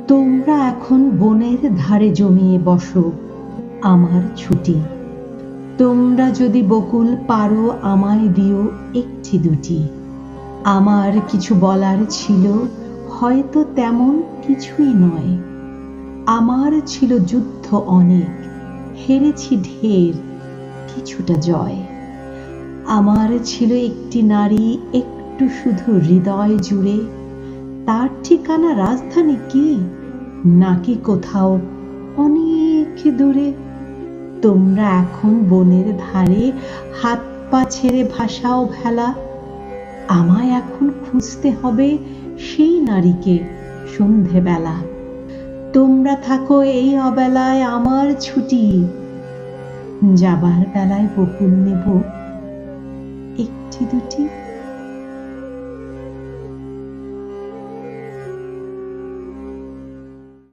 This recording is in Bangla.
তোমরা এখন বনের ধারে জমিয়ে বসো আমার ছুটি। তোমরা যদি বকুল পারো আমায় দিও একটি দুটি। আমার কিছু বলার ছিল, হয়তো তেমন কিছুই নয়। আমার ছিল যুদ্ধ অনেক, হেরেছি ঢের, কিছুটা জয়। আমার ছিল একটি নারী, একটু শুধু হৃদয় জুড়ে। তার ঠিকানা রাজধানী কি, নাকি কোথাও অনেক দূরে? তোমরা এখন বনের ধারে হাত পা ছেড়ে ভাসাও ভেলা। আমায় এখন খুঁজতে হবে সেই নারীকে সন্ধেবেলা। তোমরা থাকো এই অবেলায় আমার ছুটি, যাবার বেলায় বকুল নেব একটি দুটি।